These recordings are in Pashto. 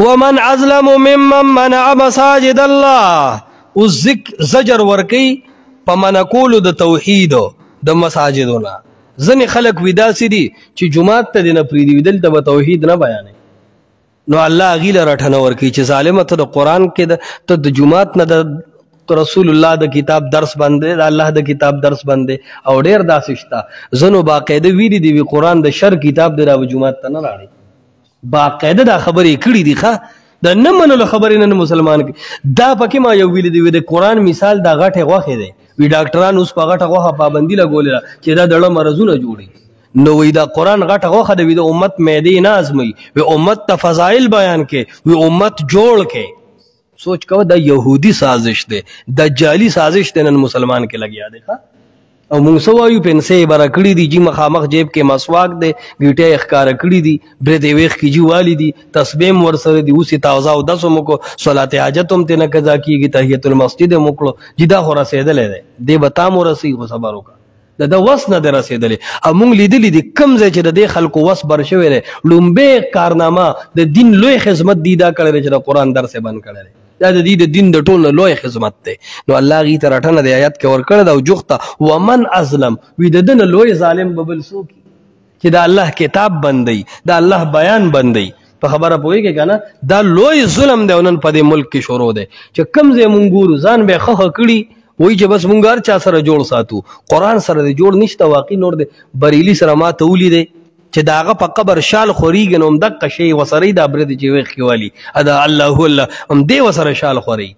ومن ازلم ممن منع مساجد الله. اوس زجر ورکی په منع کولو د توحید د مساجدونه. ځنې خلک وي داسې دي چې جومات ته دې نه پرېږدي، دلته به توحید نه بیانوي. نو الله هغې له رټنه ورکوي چې ظالمه ته د قرآن کې ته د جومات نه د رسول الله د کتاب درس بندې، د الله د کتاب درس بندې. او ډېر داسې شته ځنو باقاعده ویلي دي وي قرآن د شر کتاب دی، را به جومات ته نه راړي. باقاعده دا خبرې کړي دي. ښه د نه منلو خبرې نه مسلمان کې دا پکې ما یو ویلي دي وي د قرآن مثال دا غټې غوښې دی. وی ډاکټران اوس په غټه غوښه پابندي لګولې ده چې دا دړه مرضونه جوړي. نو وی دا قرآن غټه غوښه ده، وی د امت معدې نه ازموي، وی امت ته فضایل بیان کې، وی امت جوړ کې. سوچ کوه دا یهودي سازش دی، دجالي سازش دی، نن مسلمان کې لګیا دی. او موږ څه وایو پنسې یې بره کړي دي جي، مخامخ جیب کې مسواک دی، ګیټۍ یې ښکاره کړي دي، برېت یې ویښ کې جي والي دي، تسبیح هم ورسره دي. اوس یې تاوزه اودس هم وکړو، صلات حاجت هم ترې نه قضا کېږي، تحیت المسجد هم وکړو. جي دا خو رسېدلی دی، دې به تا هم ورسوي، خو صبر وکړه، د ده وس نه دی رسېدلی. او موږ لیدلي دي کوم ځای چې د دې خلکو وس بر شوی دی، لومبۍ کارنامه د دین لوی خدمت دی دا کړی دی چې د قرآن درس یې بند کړی دی. دا د دې د دین د ټول نه لوی خدمت دی. نو الله هغې ته رټنه د آیات کې ورکړې ده او جوخته ومن ازلم، وي د ده نه لوی ظالم به بل څوک چې د الله کتاب بندوي، د الله بیان بندوي. په خبره پوهېږې که نه؟ دا لوی ظلم دی او نن په دې ملک کې شروع دی چې کوم ځای مونږ ګورو ځان به یې ښه کړي، وایي چې بس مونږ هر چا سره جوړ ساتو. قرآن سره د جوړ نشته، واقعي نور دی. بریلي سره ما ته ولیدی چې د هغه په قبر شال خورېږي، نو همدقه شی ورسره دا برید چې ویښ کې والي دا الله الله همدې ورسره شال خورئ.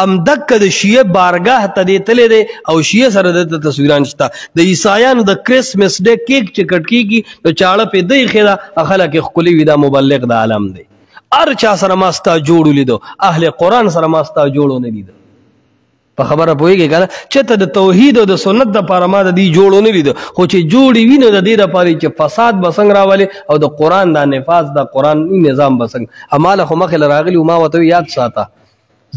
همدقه د شیعه بارګاه ته دی تللی دی او شیعه سره دلته تصویران شته. د عیسایانو د کرسمس ډے کیک چې کټ کېږي نو چاړه پې دی ایښې ده، خلک یې ښکلي وي، دا مبلغ د عالم دی. هر چا سره ما ستا جوړ ولیدو، اهل قرآن سره ما ستا جوړ ونه لیدو. په خبره پوهېږې که نه؟ چېرته د توحید او د سنت دپاره ما د دې جوړ ونه لیده، خو چې جوړې وي نو د دې دپاره چې فساد به څنګه راولي او د قرآن دا نفاذ د قرآني نظام به څنګه. هماله خو مخکې له راغلي ما ورته یاد ساته،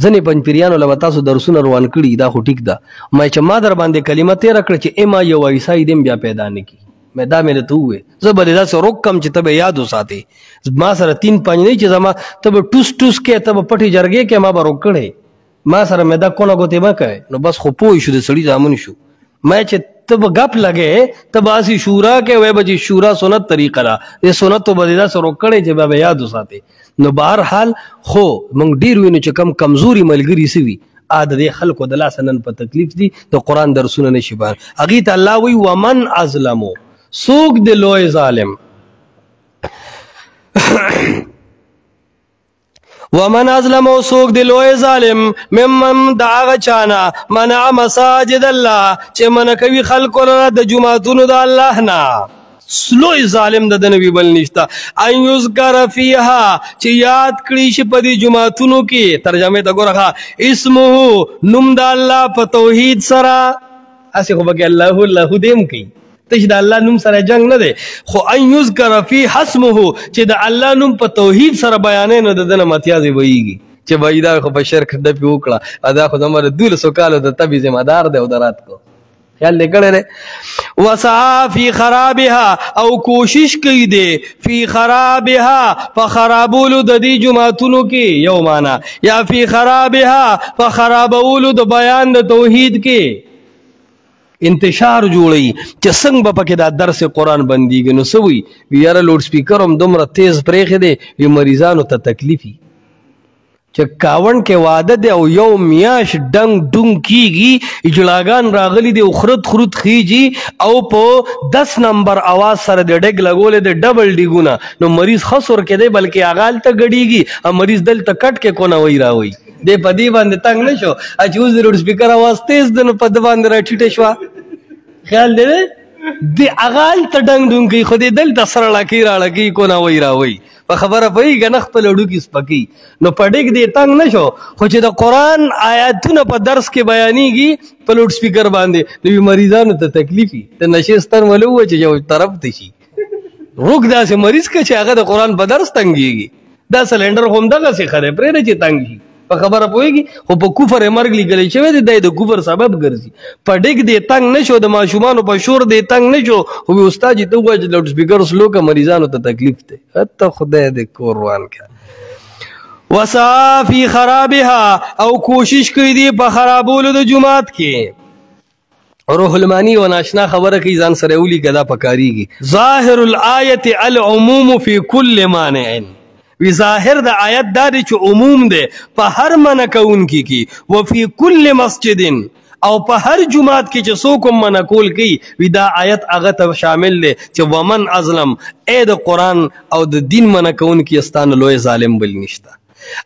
ځینې پنجپیریانو له به تاسو درسونه روان کړي، دا خو ټیک ده. ما چې ما در باندې کلمه تېره کړه چې اما یو عیسائی دې بیا پیدا نه کړي، دا مې درته وویل. زه به دې داسې روک کړم چې ته به یاد وساتې. ما سره 3-5 نه چې زما ته به ټوس ټوس کې، ته به پټې جرګې کې، ما به روک کړی. ما سره مې دا کونه ګوتې مه کوې. نو بس خو پوه شو د سړي زامن شو. ما چې ته به ګپ لګې، ته به هسې شورا کې وایې به چې شورا سنت طریقه ده، دې سنتو به دې داسې روک کړی چې بیا به یاد وساتې. نو بهرحال خو موږ ډېر وینو چې کم کمزوري ملګري څه وي، د دې خلکو د لاسه نن په تکلیف دي، د قرآن درسونه نشي بیان. هغې ته الله وایي ومن ازلمو، څوک د لوی ظالم. ومن ازلمو، څوک د لوی ظالم، ممن د هغه چانه منع مساجد الله چې منع کوي خلکو لره د جوماتونو د الله نه. لوی ظالم د ده نه وي بل نشته. ان یذکر فیها، چې یاد کړي شي په دې جوماتونو کې. ترجمې ته ګوره ښه، اسمه، نوم د الله په توحید سره. هسې خو پکې الله الله دې هم کوي، تش د الله نوم سره جنگ نه دی، خو ان یذکر فی حسمه، چې د الله نوم په توحید سره بیانې نو د ده نه متیازې ویږي چې بهی دا خو په شرک ډپې وکړه، دا خو زموږ 1200 کالو د تبې ذمه دار دی او د رات کو خیال دې کړی دی. وسعی فی خرابها، او کوشش کوي دی فی خرابها، په خرابولو د دې جوماتونو کې یو معنا، یا فی خرابها، په خرابولو د بیان د توحید کې انتشار جوړي چې څنګه به پکې دا درس قرآن بندېږي. نو څه وي یاره لوډ سپیکر هم دومره تیز پرېښی دی، وي مریضانو ته تکلیف وي چې 51 کې واده دی او یو میاشت ډنګ ډونګ کېږي، اجلاګان راغلي دي او خرد خرد خیږي او په 10 نمبر اواز سره د ډګ لګولې د ډبل ډیګونه. نو مریض خسور کې دی بلکې هغه هلته ګډېږي، او مریض دلته کټ کې کونه وی راوي. دی په دې باندې تنګ نه شو چې اوس د لوډ سپیکر اواز تیز دی، نو په ده باندې راټیټه شوه. خیال دی دی هغه هلته ډنګ ډونګ کوي، خو دی دلته سره ړکۍ راړکۍ کونه وی راوي. په خبره پوهېږي نه، خپل وډوکي سپکي. نو په ډېګ دی تنګ نه شو، خو چې د قرآن آیاتونه په درس کې بیانېږي په لوډ سپیکر باندې، نو مریضانو ته تکلیف وي. د نشې ستر مله ووایه چې یو طرف ته شي، روک داسې مریض که چې هغه د قرآن په درس تنګېږي. دا سلنډر خو همدغسې ښه دی، پرېږده چې تنګ شي. په خبره پوهېږي، خو په کفر یې مرګ لیکلی شوی دی، دی د کفر سبب ګرځي. په ډګ دی تنګ نه شو، د ماشومانو په شور دی تنګ نه شو، خو وي استاد چې ته ووایه چې لوډ سپیکر سلو که مریضانو ته تکلیف دی. حتی خدای دې کور روان کړه. وسعى فی خرابها او کوشش کوي دی په خرابولو د جماعت کې روح المانی و ناشنا خبره کوي ځان سره اولی کدا پکاريږي ظاهر الآیت العموم فی کل مانع وی ظاهر د آیت دا دی چې عموم دی په هر منع کوونکی کې و فی کل مسجد او په هر جماعت کې چې څوک منع کول کوي وی دا آیت هغه ته شامل دی چې ومن ازلم اے د قرآن او د دین منع کوونکی استانه لوی ظالم بل نشته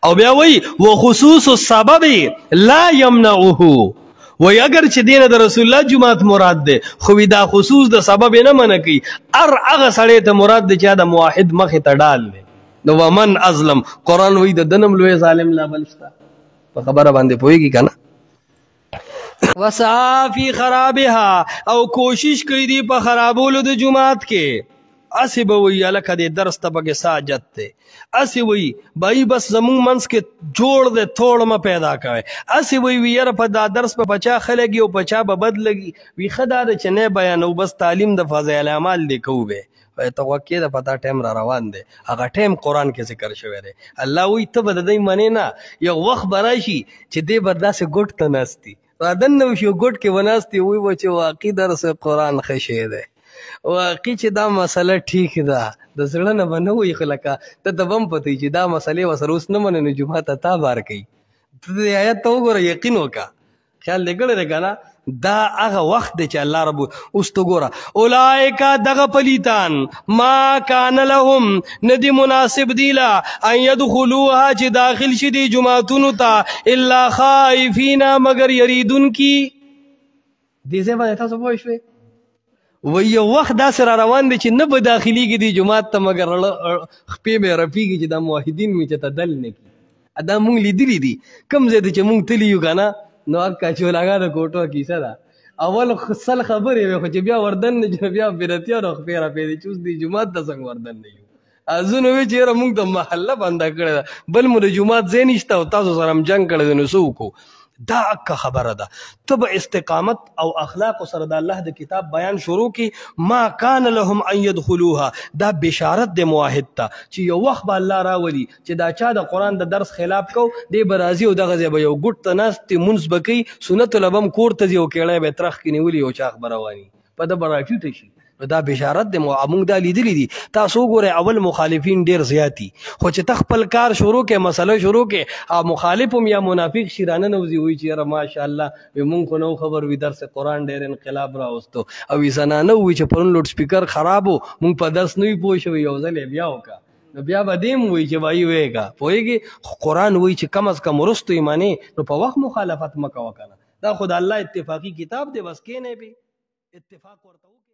او بیا وی وخصوص السبب لا يمنعه وی اگر چې دینه د رسول الله جماعت مراد ده خو دا خصوص د سبب نه منع کوي هغه سړی ته مراد ده چې دا موحد مخې ته ډال دی نو ومن ازلم قرآن وی د دنم لوی ظالم لا بل شته په خبره باندې پوهیږي کنه وسعى فی خرابها او کوشش کوي دی په خرابولو د جماعت کې اسی به وی الکه د درس ته بګه ساجت ته اسی وی بای بس زمون منس کې جوړ دے توڑ ما پیدا کوي اسی وی ویر په دا درس په بچا خلګي او بچا به بدلږي وی خدای د چنه بیان او بس تعلیم د فضایل اعمال لیکو به توقع د پتا ټیم را روان دی هغه ټیم قران کې ذکر شوی دی الله وی ته بد دای منی نه یو وخت براشي چې دې برداشت ګټ ته نستی رادن نو شو ګټ کې وناستی وی و چې واقع درس قران خشه دی واقعي چې دا مسله ټیک ده د زړه نه به نه وي خو لکه ته ته به هم پوهېږي چې دا مسلې ورسره اوس نه منې نو جومات ته تا بار کوي ته د آیت ته وګوره یقین وکړه خیال دې کړی دی که نه دا هغه وخت دی چې الله رب اوس ته ګوره اولئک دغه پلیتان ما کان لهم نه دي مناسب دی له ان یدخلوها چې داخل شي دي جوماتونو ته الا خائفین مگر یریدونکي دې ځای باندې تاسو پوه شوئ و یو وخت داسې را روان دی چې نه به داخلیږي دی جومات ته مګر خپې مې رپېږي چې دا موحدین مې چې ته دل نه کړي دا مونږ لیدلي دي کوم ځای دی چې مونږ تلي یو که نه نو هکا چولاګا د کوټو کیسه ده اول سل خبرې وې خو چې بیا وردن نه چې بیا بیرتیا نو خپې رپېدې چې اوس دی جومات ته څنګه وردن نه یو ځینو وی چې یاره مونږ د محله بنده کړې ده بل مو د جومات ځای نشته او تاسو سره هم جنګ کړی دی نو څه وکړو دا اکا خبره ده ته به استقامت او اخلاق سره د الله د کتاب بیان شروع کی ما کان لهم ان يدخلوها دا بشارت د موحد ته چې یو وخت به الله راولي چې دا چا د قرآن د درس خلاف کو دی به راځي او دغه ځای به یو ګوټ ته ناست مونځ به کوي سنت لبم کور ته ځي او کیړی به ترخ کې نیولي او چاغ به رواني په ده به راټیټه شي دا بشارت د موږ دا لیدلی دي تاسو وګورئ اول مخالفین ډیر زیاتی خو چې ته خپل کار شروع کې مسله شروع کې مخالف هم یا منافق شیرانه نوځي وایي چې یاره ماشاءالله وي مونږ خو نو خبر وي درس قرآن ډېر انقلاب راوستو او وي زنانه وایي چې پرون لوډ سپیکر خراب و مونږ په درس نه وي پوه شوي یو ځل یې بیا وکړه نو بیا به دې هم وایي چې وایي ویږه پوهېږي خو قرآن وایي چې کم از کم وروستو یې منې نو په وخت مخالفت مه کوه که نه دا خو د الله اتفاقي کتاب دی بس کښېنئ پې اتفاق ورته وکړئ